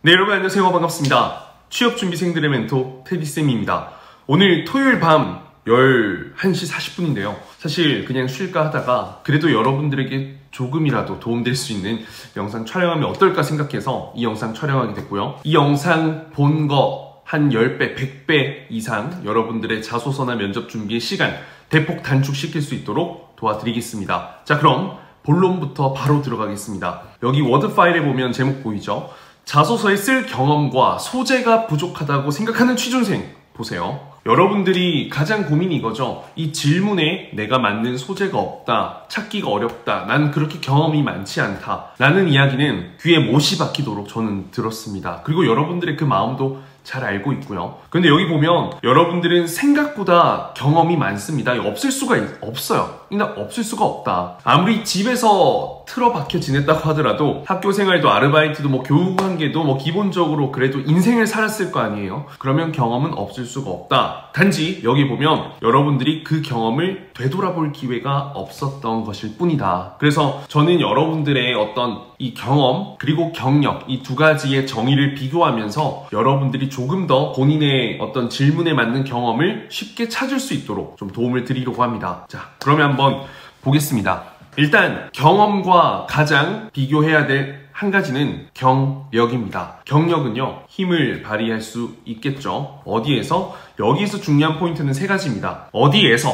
네, 여러분 안녕하세요. 반갑습니다. 취업준비생들의 멘토 테디쌤입니다. 오늘 토요일 밤 11시 40분인데요. 사실 그냥 쉴까 하다가 그래도 여러분들에게 조금이라도 도움될 수 있는 영상 촬영하면 어떨까 생각해서 이 영상 촬영하게 됐고요. 이 영상 본 거 한 10배, 100배 이상 여러분들의 자소서나 면접 준비의 시간 대폭 단축시킬 수 있도록 도와드리겠습니다. 자, 그럼 본론부터 바로 들어가겠습니다. 여기 워드 파일에 보면 제목 보이죠? 자소서에 쓸 경험과 소재가 부족하다고 생각하는 취준생 보세요. 여러분들이 가장 고민이 이거죠. 이 질문에 내가 맞는 소재가 없다, 찾기가 어렵다, 난 그렇게 경험이 많지 않다 라는 이야기는 귀에 못이 박히도록 저는 들었습니다. 그리고 여러분들의 그 마음도 잘 알고 있고요. 근데 여기 보면 여러분들은 생각보다 경험이 많습니다. 없을 수가 없어요. 그냥 없을 수가 없다. 아무리 집에서 틀어박혀 지냈다고 하더라도 학교 생활도 아르바이트도 교육관계도 기본적으로 그래도 인생을 살았을 거 아니에요. 그러면 경험은 없을 수가 없다. 단지 여기 보면 여러분들이 그 경험을 되돌아볼 기회가 없었던 것일 뿐이다. 그래서 저는 여러분들의 어떤 이 경험 그리고 경력 이 두 가지의 정의를 비교하면서 여러분들이 조금 더 본인의 어떤 질문에 맞는 경험을 쉽게 찾을 수 있도록 좀 도움을 드리려고 합니다. 자, 그러면 한번 보겠습니다. 일단 경험과 가장 비교해야 될 한 가지는 경력입니다. 경력은요, 힘을 발휘할 수 있겠죠. 어디에서? 여기서 중요한 포인트는 세 가지입니다. 어디에서?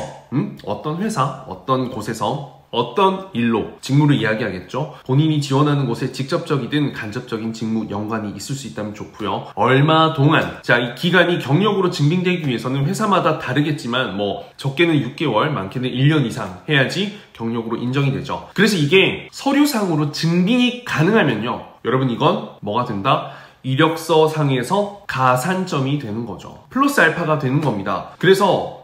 어떤 회사, 어떤 곳에서, 어떤 일로 직무를 이야기하겠죠. 본인이 지원하는 곳에 직접적이든 간접적인 직무 연관이 있을 수 있다면 좋고요. 얼마 동안, 자, 이 기간이 경력으로 증빙되기 위해서는 회사마다 다르겠지만 적게는 6개월, 많게는 1년 이상 해야지 경력으로 인정이 되죠. 그래서 이게 서류상으로 증빙이 가능하면요, 여러분 이건 뭐가 된다? 이력서 상에서 가산점이 되는 거죠. 플러스 알파가 되는 겁니다. 그래서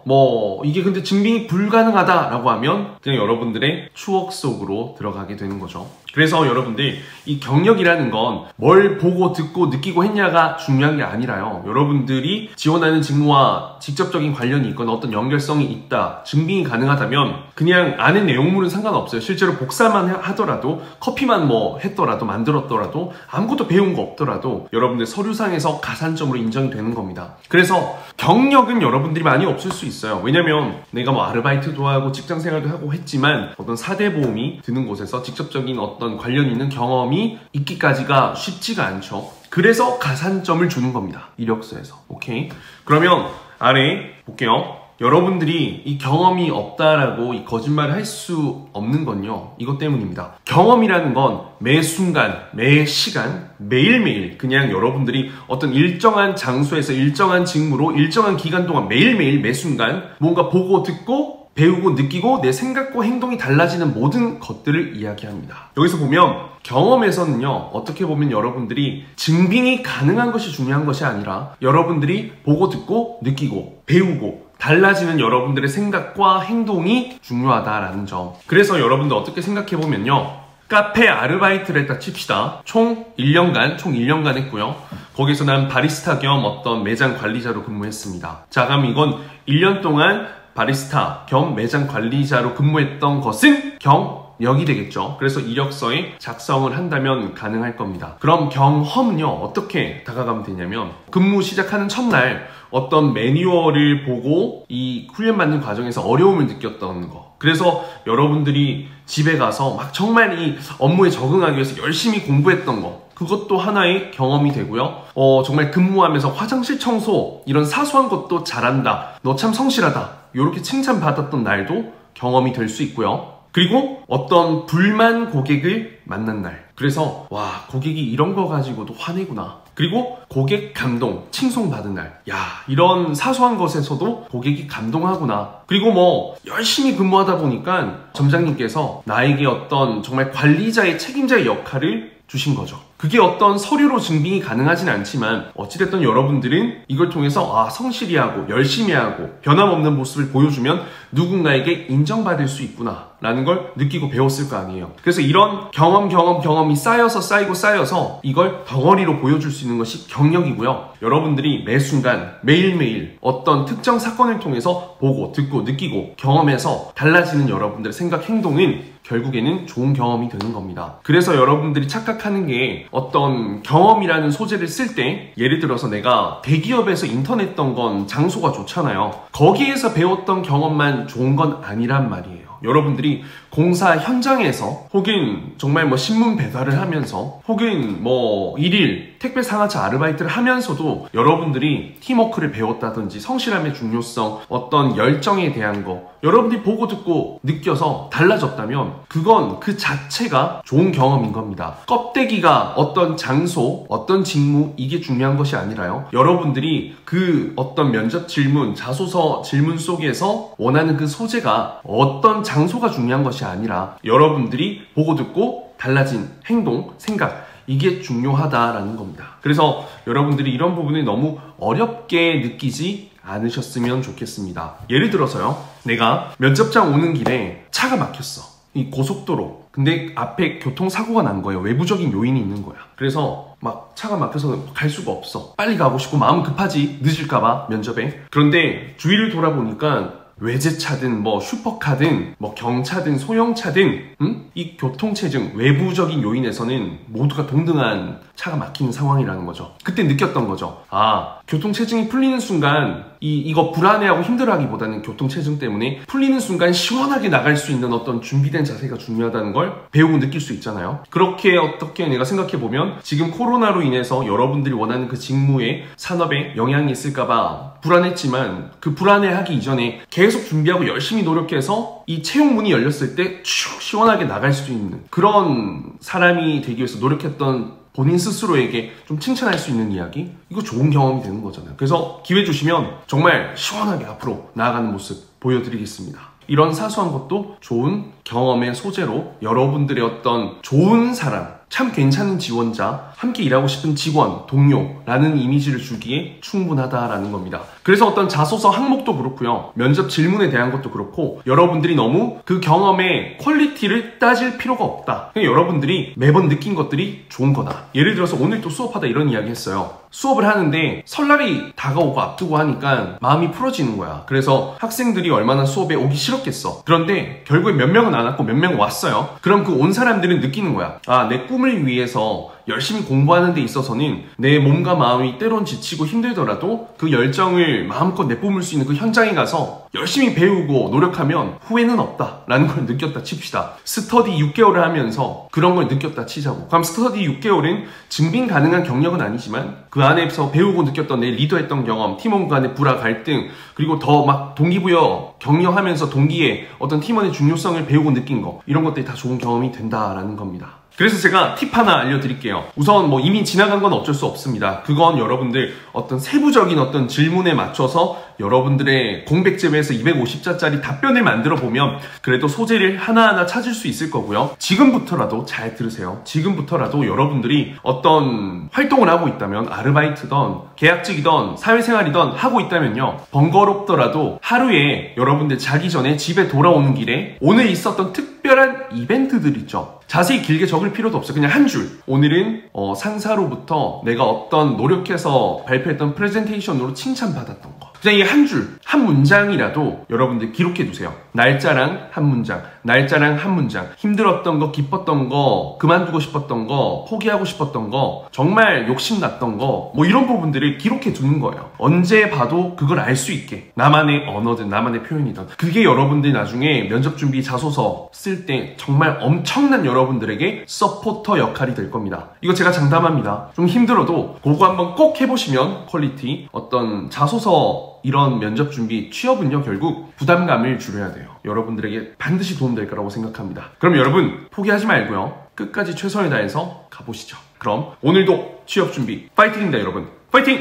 이게 근데 증빙이 불가능하다라고 하면 그냥 여러분들의 추억 속으로 들어가게 되는 거죠. 그래서 여러분들 이 경력이라는 건 뭘 보고 듣고 느끼고 했냐가 중요한 게 아니라요. 여러분들이 지원하는 직무와 직접적인 관련이 있거나 어떤 연결성이 있다, 증빙이 가능하다면 그냥 아는 내용물은 상관없어요. 실제로 복사만 하더라도 커피만 했더라도 만들었더라도 아무것도 배운 거 없더라도 여러분들 서류상에서 가산점으로 인정이 되는 겁니다. 그래서 경력은 여러분들이 많이 없을 수 있어요. 왜냐면 내가 아르바이트도 하고 직장생활도 하고 했지만 어떤 4대 보험이 드는 곳에서 직접적인 어떤 관련 있는 경험이 있기까지가 쉽지가 않죠. 그래서 가산점을 주는 겁니다. 이력서에서. 오케이? 그러면 아래 볼게요. 여러분들이 이 경험이 없다라고 이 거짓말을 할 수 없는 건요, 이것 때문입니다. 경험이라는 건 매 순간, 매 시간, 매일매일 그냥 여러분들이 어떤 일정한 장소에서 일정한 직무로 일정한 기간 동안 매일매일 매 순간 뭔가 보고 듣고 배우고 느끼고 내 생각과 행동이 달라지는 모든 것들을 이야기합니다. 여기서 보면 경험에서는요, 어떻게 보면 여러분들이 증빙이 가능한 것이 중요한 것이 아니라 여러분들이 보고 듣고 느끼고 배우고 달라지는 여러분들의 생각과 행동이 중요하다라는 점. 그래서 여러분들 어떻게 생각해보면요, 카페 아르바이트를 했다 칩시다. 총 1년간 했고요. 거기서 난 바리스타 겸 어떤 매장 관리자로 근무했습니다. 자, 그럼 이건 1년 동안 바리스타 겸 매장 관리자로 근무했던 것은 경력이 되겠죠. 그래서 이력서에 작성을 한다면 가능할 겁니다. 그럼 경험은요, 어떻게 다가가면 되냐면 근무 시작하는 첫날 어떤 매뉴얼을 보고 이 훈련받는 과정에서 어려움을 느꼈던 거, 그래서 여러분들이 집에 가서 정말 이 업무에 적응하기 위해서 열심히 공부했던 거, 그것도 하나의 경험이 되고요. 정말 근무하면서 화장실 청소 이런 사소한 것도 잘한다, 너 참 성실하다, 이렇게 칭찬받았던 날도 경험이 될 수 있고요. 그리고 어떤 불만 고객을 만난 날, 그래서 와, 고객이 이런 거 가지고도 화내구나. 그리고 고객 감동, 칭송받은 날, 야, 이런 사소한 것에서도 고객이 감동하구나. 그리고 열심히 근무하다 보니까 점장님께서 나에게 어떤 정말 관리자의 책임자의 역할을 주신 거죠. 그게 어떤 서류로 증빙이 가능하진 않지만 어찌됐든 여러분들은 이걸 통해서 성실히 하고 열심히 하고 변함없는 모습을 보여주면 누군가에게 인정받을 수 있구나 라는 걸 느끼고 배웠을 거 아니에요. 그래서 이런 경험이 쌓여서 이걸 덩어리로 보여줄 수 있는 것이 경력이고요. 여러분들이 매 순간 매일매일 어떤 특정 사건을 통해서 보고 듣고 느끼고 경험해서 달라지는 여러분들의 생각 행동은 결국에는 좋은 경험이 되는 겁니다. 그래서 여러분들이 착각하는 게 어떤 경험이라는 소재를 쓸 때 예를 들어서 내가 대기업에서 인턴했던 건 장소가 좋잖아요. 거기에서 배웠던 경험만 좋은 건 아니란 말이에요. 여러분들이 공사 현장에서 혹은 정말 뭐 신문 배달을 하면서 혹은 뭐 일일 택배 상하차 아르바이트를 하면서도 여러분들이 팀워크를 배웠다든지 성실함의 중요성, 어떤 열정에 대한 거 여러분들이 보고 듣고 느껴서 달라졌다면 그건 그 자체가 좋은 경험인 겁니다. 껍데기가 어떤 장소, 어떤 직무 이게 중요한 것이 아니라요. 여러분들이 그 어떤 면접 질문, 자소서 질문 속에서 원하는 그 소재가 어떤 장소가 중요한 것이 아니라 여러분들이 보고 듣고 달라진 행동, 생각 이게 중요하다라는 겁니다. 그래서 여러분들이 이런 부분을 너무 어렵게 느끼지 않으셨으면 좋겠습니다. 예를 들어서요. 내가 면접장 오는 길에 차가 막혔어. 이 고속도로. 근데 앞에 교통사고가 난 거예요. 외부적인 요인이 있는 거야. 그래서 막 차가 막혀서 갈 수가 없어. 빨리 가고 싶고 마음은 급하지. 늦을까봐 면접에. 그런데 주위를 돌아보니까 외제차든 뭐 슈퍼카든 뭐 경차든 소형차든 이 교통체증 외부적인 요인에서는 모두가 동등한 차가 막히는 상황이라는 거죠. 그때 느꼈던 거죠. 아, 교통체증이 풀리는 순간 이거 불안해하고 힘들어하기보다는 교통체증 때문에 풀리는 순간 시원하게 나갈 수 있는 어떤 준비된 자세가 중요하다는 걸 배우고 느낄 수 있잖아요. 그렇게 어떻게 내가 생각해보면 지금 코로나로 인해서 여러분들이 원하는 그 직무에 산업에 영향이 있을까봐 불안했지만 그 불안해하기 이전에 계속 준비하고 열심히 노력해서 이 채용문이 열렸을 때 슉 시원하게 나갈 수 있는 그런 사람이 되기 위해서 노력했던 본인 스스로에게 좀 칭찬할 수 있는 이야기? 이거 좋은 경험이 되는 거잖아요. 그래서 기회 주시면 정말 시원하게 앞으로 나아가는 모습 보여드리겠습니다. 이런 사소한 것도 좋은 경험의 소재로 여러분들의 어떤 좋은 사람, 참 괜찮은 지원자, 함께 일하고 싶은 직원, 동료라는 이미지를 주기에 충분하다라는 겁니다. 그래서 어떤 자소서 항목도 그렇고요. 면접 질문에 대한 것도 그렇고 여러분들이 너무 그 경험의 퀄리티를 따질 필요가 없다. 그냥 여러분들이 매번 느낀 것들이 좋은 거다. 예를 들어서 오늘 또 수업하다 이런 이야기 했어요. 수업을 하는데 설날이 다가오고 앞두고 하니까 마음이 풀어지는 거야. 그래서 학생들이 얼마나 수업에 오기 싫었겠어. 그런데 결국에 몇 명은 안 왔고 몇 명 왔어요. 그럼 그 온 사람들은 느끼는 거야. 아, 내 꿈을 위해서 열심히 공부하는 데 있어서는 내 몸과 마음이 때론 지치고 힘들더라도 그 열정을 마음껏 내뿜을 수 있는 그 현장에 가서 열심히 배우고 노력하면 후회는 없다라는 걸 느꼈다 칩시다. 스터디 6개월을 하면서 그런 걸 느꼈다 치자고. 그럼 스터디 6개월은 증빙 가능한 경력은 아니지만 그 안에서 배우고 느꼈던 내 리더했던 경험, 팀원 간의 불화 갈등, 그리고 더 막 동기부여 격려하면서 동기의 어떤 팀원의 중요성을 배우고 느낀 거, 이런 것들이 다 좋은 경험이 된다라는 겁니다. 그래서 제가 팁 하나 알려드릴게요. 우선 뭐 이미 지나간 건 어쩔 수 없습니다. 그건 여러분들 어떤 세부적인 어떤 질문에 맞춰서 여러분들의 공백 제외에서 250자짜리 답변을 만들어 보면 그래도 소재를 하나하나 찾을 수 있을 거고요. 지금부터라도 잘 들으세요. 지금부터라도 여러분들이 어떤 활동을 하고 있다면 아르바이트든 계약직이든 사회생활이든 하고 있다면요. 번거롭더라도 하루에 여러분들 자기 전에 집에 돌아오는 길에 오늘 있었던 특별한 이벤트들 있죠. 자세히 길게 적을 필요도 없어요. 그냥 한 줄. 오늘은 상사로부터 내가 어떤 노력해서 발표했던 프레젠테이션으로 칭찬받았던 거. 그냥 이 한 줄, 한 문장이라도 여러분들 기록해 두세요. 날짜랑 한 문장, 날짜랑 한 문장. 힘들었던 거, 기뻤던 거, 그만두고 싶었던 거, 포기하고 싶었던 거, 정말 욕심났던 거, 뭐 이런 부분들을 기록해 두는 거예요. 언제 봐도 그걸 알 수 있게. 나만의 언어든 나만의 표현이든. 그게 여러분들 나중에 면접 준비 자소서 쓸 때 정말 엄청난 여러분들에게 서포터 역할이 될 겁니다. 이거 제가 장담합니다. 좀 힘들어도 그거 한번 꼭 해보시면 퀄리티, 어떤 자소서 이런 면접 준비, 취업은요 결국 부담감을 줄여야 돼요. 여러분들에게 반드시 도움될 거라고 생각합니다. 그럼 여러분 포기하지 말고요. 끝까지 최선을 다해서 가보시죠. 그럼 오늘도 취업 준비 파이팅입니다 여러분. 파이팅!